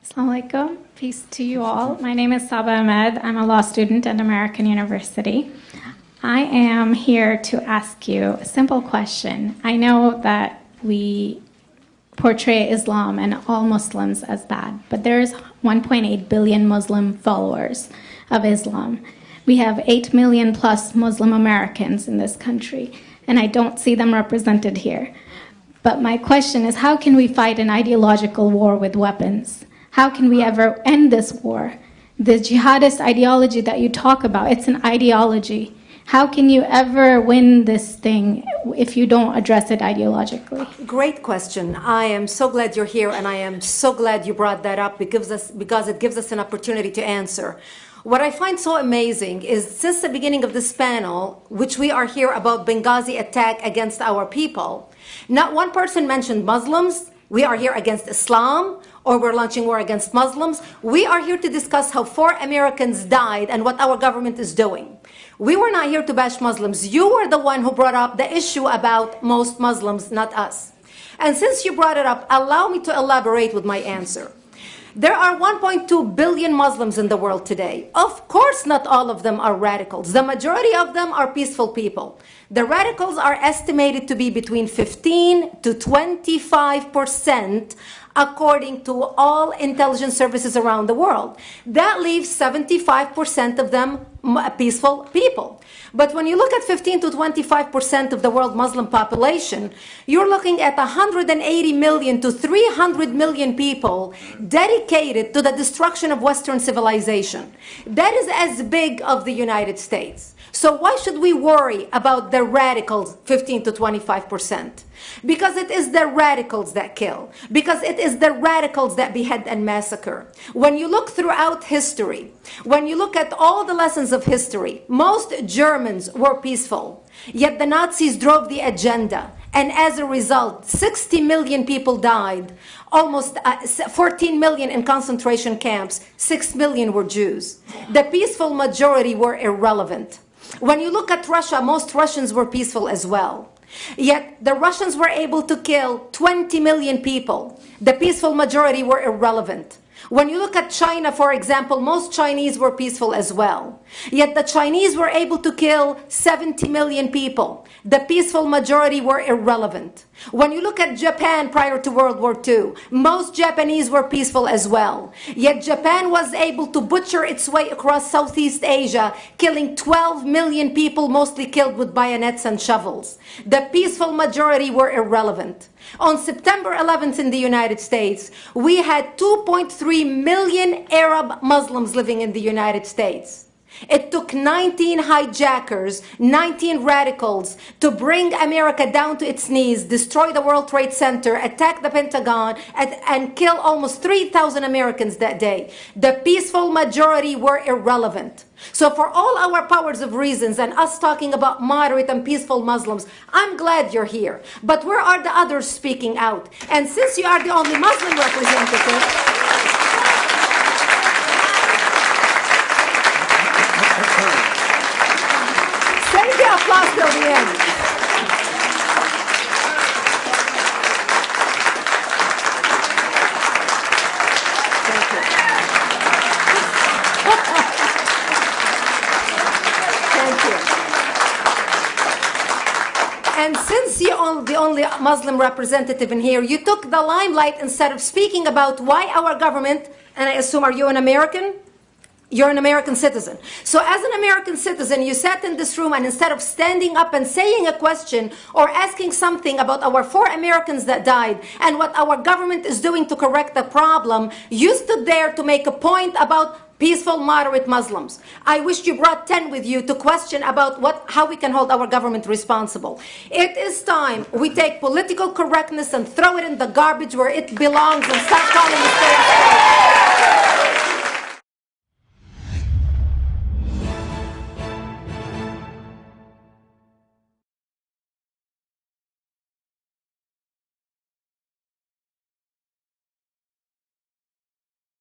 Assalamu alaikum. Peace to you all. My name is Saba Ahmed. I'm a law student at American University. I am here to ask you a simple question. I know that we portray Islam and all Muslims as bad, but there's 1.8 billion Muslim followers of Islam. We have 8 million plus Muslim Americans in this country, and I don't see them represented here. But my question is, how can we fight an ideological war with weapons? How can we ever end this war? The jihadist ideology that you talk about, it's an ideology. How can you ever win this thing if you don't address it ideologically? Great question. I am so glad you're here, and I am so glad you brought that up because it gives us an opportunity to answer. What I find so amazing is since the beginning of this panel, which we are here about Benghazi attack against our people, not one person mentioned Muslims. We are here against Islam, or we're launching war against Muslims. We are here to discuss how 4 Americans died and what our government is doing. We were not here to bash Muslims. You were the one who brought up the issue about most Muslims, not us. And since you brought it up, allow me to elaborate with my answer. There are 1.2 billion Muslims in the world today. Of course, not all of them are radicals. The majority of them are peaceful people. The radicals are estimated to be between 15 to 25%, according to all intelligence services around the world. That leaves 75% of them peaceful people. But when you look at 15 to 25% of the world Muslim population, you're looking at 180 million to 300 million people dedicated to the destruction of Western civilization. That is as big of the United States. So why should we worry about the radicals, 15 to 25%? Because it is the radicals that kill. Because it is the radicals that behead and massacre. When you look throughout history, when you look at all the lessons of history, most Germans were peaceful. Yet the Nazis drove the agenda. And as a result, 60 million people died. Almost 14 million in concentration camps. 6 million were Jews. The peaceful majority were irrelevant. When you look at Russia, most Russians were peaceful as well. Yet the Russians were able to kill 20 million people. The peaceful majority were irrelevant. When you look at China, for example, most Chinese were peaceful as well. Yet the Chinese were able to kill 70 million people. The peaceful majority were irrelevant. When you look at Japan prior to World War II, most Japanese were peaceful as well. Yet Japan was able to butcher its way across Southeast Asia, killing 12 million people, mostly killed with bayonets and shovels. The peaceful majority were irrelevant. On September 11th in the United States, we had 2.3 million Arab Muslims living in the United States. It took 19 hijackers, 19 radicals to bring America down to its knees, destroy the World Trade Center, attack the Pentagon, and kill almost 3,000 Americans that day. The peaceful majority were irrelevant. So for all our powers of reasons and us talking about moderate and peaceful Muslims, I'm glad you're here. But where are the others speaking out? And since you are the only Muslim representative, applause till the end. Thank you. Thank you. And since you're the only Muslim representative in here, you took the limelight instead of speaking about why our government, and I assume, are you an American? You're an American citizen. So as an American citizen, you sat in this room and instead of standing up and saying a question or asking something about our 4 Americans that died and what our government is doing to correct the problem, you stood there to make a point about peaceful, moderate Muslims. I wish you brought 10 with you to question about how we can hold our government responsible. It is time we take political correctness and throw it in the garbage where it belongs and stop calling it fair.